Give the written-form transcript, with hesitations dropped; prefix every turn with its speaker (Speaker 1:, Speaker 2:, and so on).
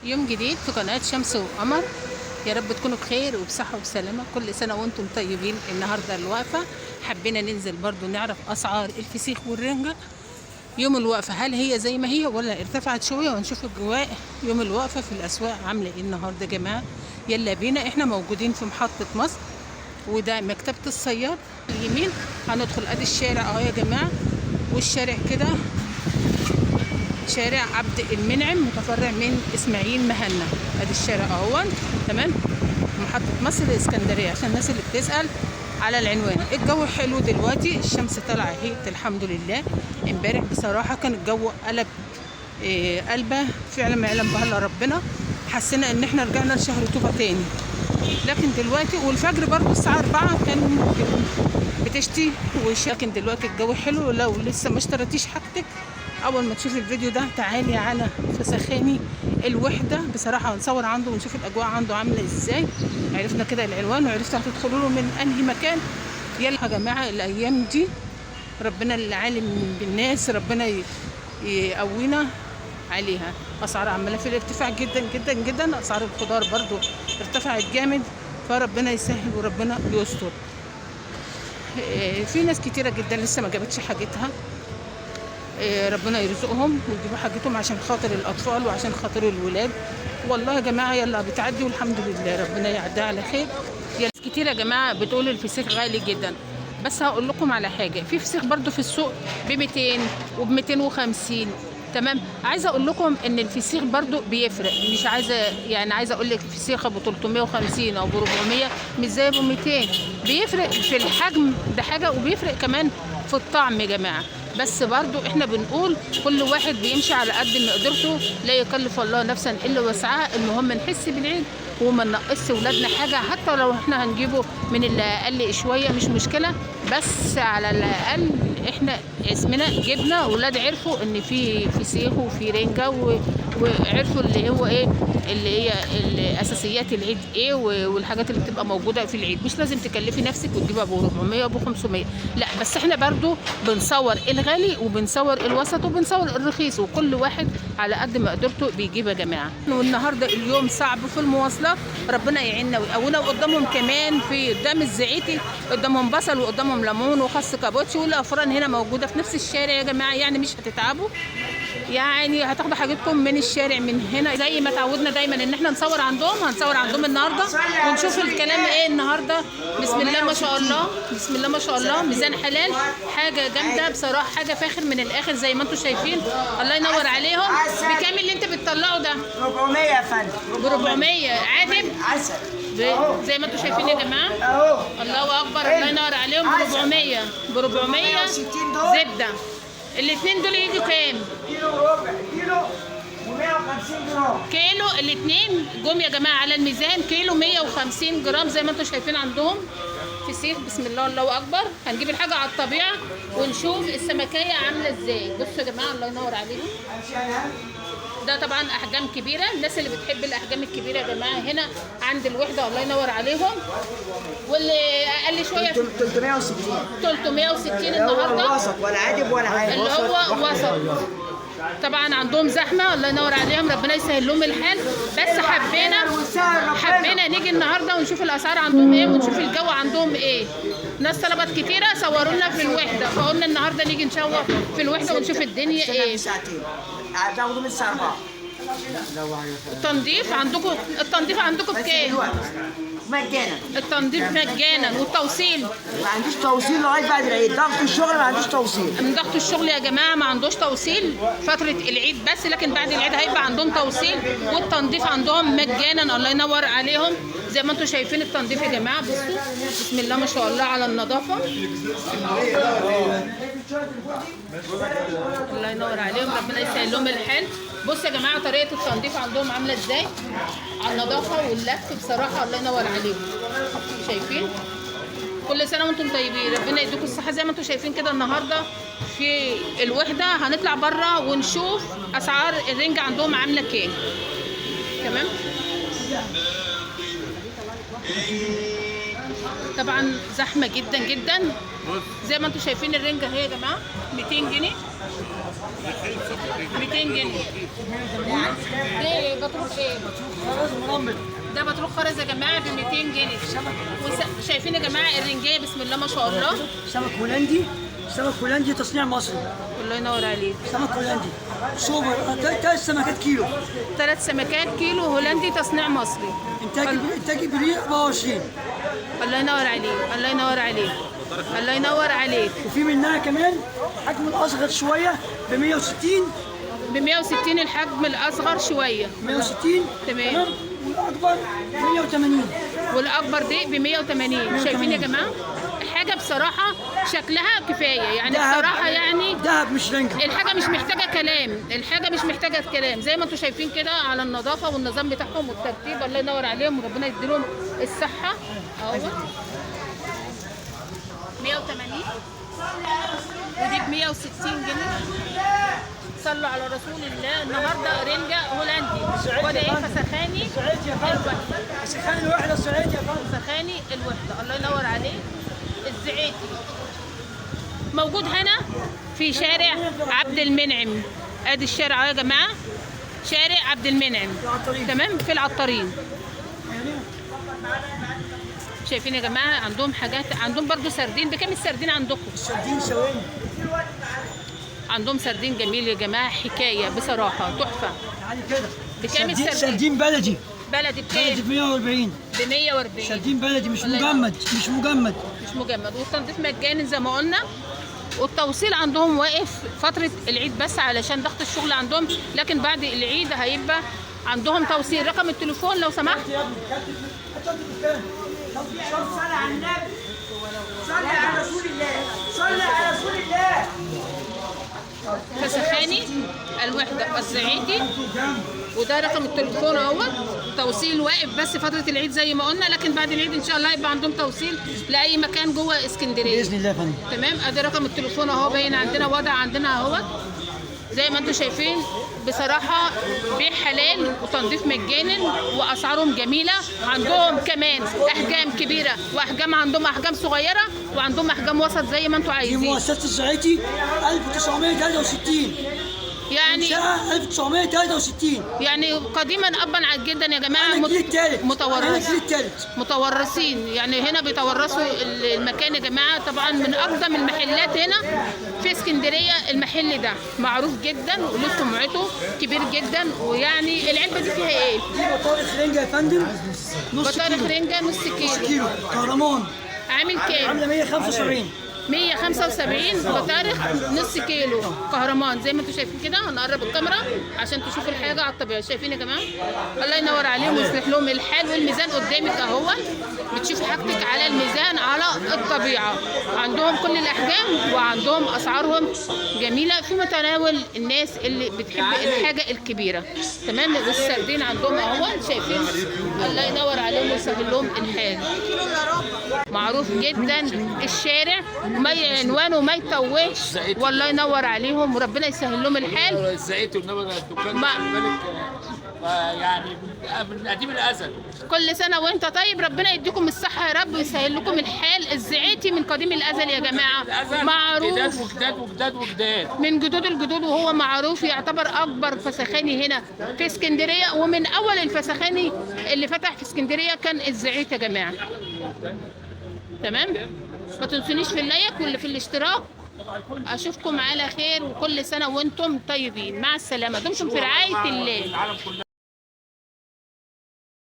Speaker 1: يوم جديد في قناة شمس وقمر. يا رب تكونوا بخير وبصحة وسلامة، كل سنة وانتم طيبين. النهاردة الوقفة حبينا ننزل برضو نعرف أسعار الفسيخ والرنجة يوم الوقفة، هل هي زي ما هي ولا ارتفعت شوية، ونشوف الجواء يوم الوقفة في الأسواق عاملة ايه النهاردة. يا جماعة يلا بينا، احنا موجودين في محطة مصر وده مكتبة الصياد. اليمين هندخل ادي الشارع اهو يا جماعة، والشارع كده شارع عبد المنعم متفرع من اسماعيل مهنا. ادي الشارع اهو تمام، محطة مصر الاسكندرية عشان الناس اللي بتسأل على العنوان. الجو حلو دلوقتي، الشمس طالعة اهي الحمد لله. امبارح بصراحة كان الجو قلب قلبة فعلا ما يعلم بها الا ربنا، حسينا ان احنا رجعنا لشهر طوبة تاني. لكن دلوقتي والفجر برضو الساعة 4 كان بتشتي لكن دلوقتي الجو حلو. لو لسه ما اشتريتيش حاجتك اول ما تشوف الفيديو ده تعالي على فسخاني الوحده، بصراحه هنصور عنده ونشوف الاجواء عنده عامله ازاي. عرفنا كده العنوان وعرفت هتدخلوا له من انهي مكان. يلا يا جماعه الايام دي ربنا اللي عالم بالناس، ربنا يقوينا عليها. اسعار عماله في الارتفاع جدا جدا جدا، اسعار الخضار برضو ارتفعت جامد، فربنا يسهل وربنا يستر. في ناس كتيره جدا لسه ما جابتش حاجتها، ربنا يرزقهم ويجيبوا حاجتهم عشان خاطر الاطفال وعشان خاطر الولاد. والله يا جماعه يلا بتعدي والحمد لله، ربنا يعديها على خير. ناس كتير يا جماعه بتقول الفسيخ غالي جدا، بس هقول لكم على حاجه، في فسيخ برضو في السوق ب 200 وب 250 تمام. عايزه اقول لكم ان الفسيخ برضو بيفرق، مش عايزه يعني عايزه اقول لك فسيخ ابو 350 او ب 400 مش زي ابو 200، بيفرق في الحجم ده حاجه، وبيفرق كمان في الطعم يا جماعه. بس برضو احنا بنقول كل واحد بيمشي على قد ما قدرته، لا يكلف الله نفسا الا وسعها. المهم نحس بالعيد وما ننقصش ولادنا حاجه، حتى لو احنا هنجيبه من اللي اقل شويه مش مشكله، بس على الاقل احنا اسمنا جبنا ولاد عرفوا ان في فسيخ وفي رنجه وعرفوا اللي هو ايه، اللي هي الاساسيات العيد ايه، والحاجات اللي بتبقى موجوده في العيد. مش لازم تكلفي نفسك وتجيبها ب 400 وب 500، لا، بس احنا برضو بنصور الغالي وبنصور الوسط وبنصور الرخيص، وكل واحد على قد ما قدرته بيجيب يا جماعه. والنهارده اليوم صعب في المواصلات، ربنا يعيننا ويقوينا. وقدامهم كمان في قدام الزعيتي قدامهم بصل وقدامهم ليمون وخس كابوتشي، والافران هنا موجوده في نفس الشارع يا جماعه، يعني مش هتتعبوا، يعني هتاخدوا حاجتكم من الشارع من هنا زي ما تعودنا دايما ان احنا نصور عندهم. هنصور عندهم النهارده ونشوف الكلام ايه النهارده. بسم الله ما شاء الله، بسم الله ما شاء الله، ميزان حلال، حاجه جامده بصراحه، حاجه فاخر من الاخر زي ما انتم شايفين. الله ينور عليهم. بكام اللي انت بتطلعه ده؟
Speaker 2: 400 يا فندم.
Speaker 1: ب 400 عادل
Speaker 2: عسل
Speaker 1: زي ما انتم شايفين يا جماعه. الله اكبر، الله ينور عليهم. ب 400 ب 400 زبده. الاثنين دول يجوا كام؟
Speaker 2: كيلو وربع، كيلو و150 جرام.
Speaker 1: كيلو الاثنين جم يا جماعه على الميزان، كيلو 150 جرام زي ما انتم شايفين عندهم فسيخ. بسم الله الله اكبر. هنجيب الحاجه على الطبيعه ونشوف السمكيه عامله ازاي. بصوا يا جماعه الله ينور عليهم، ده طبعا احجام كبيره. الناس اللي بتحب الاحجام الكبيره يا جماعه هنا عند الوحده الله ينور عليهم. واللي اقل شويه 360 النهارده،
Speaker 2: الوسط ولا عادب ولا حاجه،
Speaker 1: اللي هو وسط. طبعا عندهم زحمه الله ينور عليهم، ربنا يسهل لهم الحال. بس حبينا نيجي النهارده ونشوف الاسعار عندهم ايه ونشوف الجو عندهم ايه. ناس طلبت كتيره صوروا لنا في الوحده، فقلنا النهارده نيجي نصور في الوحده ونشوف الدنيا ايه.
Speaker 2: ساعتين هتاخدوا من الساعه 4.
Speaker 1: التنظيف عندكم بكام؟
Speaker 2: مجانا.
Speaker 1: التنظيف مجانا والتوصيل
Speaker 2: ما عنديش توصيل لغايه بعد العيد، ضغط الشغل ما عنديش توصيل.
Speaker 1: من ضغط الشغل يا جماعه ما عندوش توصيل فتره العيد بس، لكن بعد العيد هيبقى عندهم توصيل. والتنظيف عندهم مجانا الله ينور عليهم زي ما انتم شايفين. التنظيف يا جماعه بصوا بسم الله ما شاء الله على النظافه، الله ينور عليهم، ربنا يسهل لهم الحال. بصوا يا جماعه طريقه التنظيف عندهم عامله ازاي، على النظافه واللف بصراحه الله ينور عليهم. شايفين؟ كل سنه وانتم طيبين، ربنا يديكم الصحه. زي ما انتم شايفين كده النهارده في الوحده هنطلع بره ونشوف اسعار الرنجه عندهم عامله كام. تمام. طبعا زحمه جدا جدا زي ما انتم شايفين. الرنجه اهي يا جماعه 200 جنيه 200 جنيه. ايه بطروخ ايه؟
Speaker 2: خلاص مرمل.
Speaker 1: ده بطروخ خرز يا جماعه ب 200 جنيه. شايفين يا جماعه الرنجيه بسم الله ما شاء الله.
Speaker 2: سمك هولندي، سمك هولندي تصنيع مصري.
Speaker 1: الله ينور عليك.
Speaker 2: سمك هولندي سوبر، 3 سمكات كيلو.
Speaker 1: 3 سمكات كيلو هولندي تصنيع مصري.
Speaker 2: انتاج ابريل 24.
Speaker 1: الله ينور عليك، الله ينور عليك، الله ينور عليك.
Speaker 2: وفي منها كمان حجم الاصغر شويه ب 160.
Speaker 1: ب 160 الحجم الاصغر شويه.
Speaker 2: 160
Speaker 1: تمام.
Speaker 2: والاكبر 180.
Speaker 1: والاكبر دي ب 180. شايفين يا جماعه؟ الحاجه بصراحه شكلها كفايه يعني بصراحه يعني
Speaker 2: دهب مش رنجة.
Speaker 1: الحاجه مش محتاجه كلام، الحاجه مش محتاجه كلام زي ما انتم شايفين كده على النظافه والنظام بتاعهم والترتيب. الله ينور عليهم وربنا يديلهم الصحه. اهو 180 ودي ب 160 جنيه. صلوا على رسول الله. النهارده رنجه هولندي وده ايه فسخاني الوحده.
Speaker 2: فسخاني الوحده الصعيدي يا فندم.
Speaker 1: فسخاني الوحده. الله ينور عليك. الزعيتي موجود هنا في شارع عبد المنعم. ادي الشارع يا جماعه، شارع عبد المنعم تمام في العطارين. شايفين يا جماعه عندهم حاجات، عندهم برضو سردين. بكام السردين عندكم؟
Speaker 2: السردين ثواني.
Speaker 1: عندهم سردين جميل يا جماعه، حكايه بصراحه تحفه.
Speaker 2: يعني كده
Speaker 1: بكام السردين؟
Speaker 2: سردين بلدي.
Speaker 1: بلدي بكام؟
Speaker 2: بلدي ب 140.
Speaker 1: ب 140.
Speaker 2: سردين بلدي مش مجمد، مش مجمد.
Speaker 1: مش مجمد. والتنظيف مجاني زي ما قلنا. والتوصيل عندهم واقف فترة العيد بس علشان ضغط الشغل عندهم، لكن بعد العيد هيبقى عندهم توصيل. رقم التليفون لو سمحت.
Speaker 2: صلي على النبي، صلي على رسول الله، صلي على رسول الله.
Speaker 1: فسخاني الوحدة الزعيتي وده رقم التليفون اهوت. توصيل واقف بس فترة العيد زي ما قلنا، لكن بعد العيد ان شاء الله يبقى عندهم توصيل لأي مكان جوه اسكندرية
Speaker 2: باذن الله يا فندم.
Speaker 1: تمام. ادي رقم التليفون اهو باين عندنا، وضع عندنا اهوت زي ما انتم شايفين. بصراحة بيع حلال وتنظيف مجانا واسعارهم جميلة. عندهم كمان احجام كبيرة واحجام، عندهم احجام صغيرة وعندهم احجام وسط زي ما انتم
Speaker 2: دي
Speaker 1: عايزين.
Speaker 2: مؤسسة الزعيتي 1963.
Speaker 1: يعني
Speaker 2: 1963
Speaker 1: يعني قديما ابا جدا يا جماعه.
Speaker 2: الجيل الثالث.
Speaker 1: متورثين يعني هنا بيتورثوا المكان يا جماعه. طبعا من اقدم المحلات هنا في اسكندريه. المحل ده معروف جدا وله سمعته كبير جدا. ويعني العلبه دي فيها ايه؟
Speaker 2: دي بطارخ رنجة يا فندم، نص كيلو.
Speaker 1: بطارخ رنجه نص كيلو.
Speaker 2: كهرمان
Speaker 1: عامل كام؟
Speaker 2: عامله 175.
Speaker 1: 175 بطارخ نص كيلو كهرمان زي ما انتم شايفين كده. هنقرب الكاميرا عشان تشوفوا الحاجه على الطبيعه. شايفين يا جماعه؟ الله ينور عليهم ويصلح لهم الحال. والميزان قدامك اهو، بتشوفي حاجتك على الميزان على الطبيعه. عندهم كل الاحجام وعندهم اسعارهم جميله في متناول الناس اللي بتحب الحاجه الكبيره تمام. والسردين عندهم اهو شايفين. الله ينور عليهم ويسهل لهم الحال. معروف جدا الشارع وما عنوانه وما يتوهش. والله ينور عليهم وربنا يسهل لهم الحال.
Speaker 3: الزعيتي والنبي الدكان بالك يعني من قديم الازل.
Speaker 1: كل سنه وانت طيب، ربنا يديكم الصحه يا رب ويسهل لكم الحال. الزعيتي من قديم الازل يا جماعه، معروف
Speaker 3: جداد وجداد وجداد وجداد
Speaker 1: من جدود الجدود. وهو معروف يعتبر اكبر فسخاني هنا في اسكندريه. ومن اول الفسخاني اللي فتح في اسكندريه كان الزعيتي يا جماعه تمام. ما تنسونيش في اللايك واللي في الاشتراك. اشوفكم على خير وكل سنه وانتم طيبين. مع السلامه. دمتم في رعايه الله.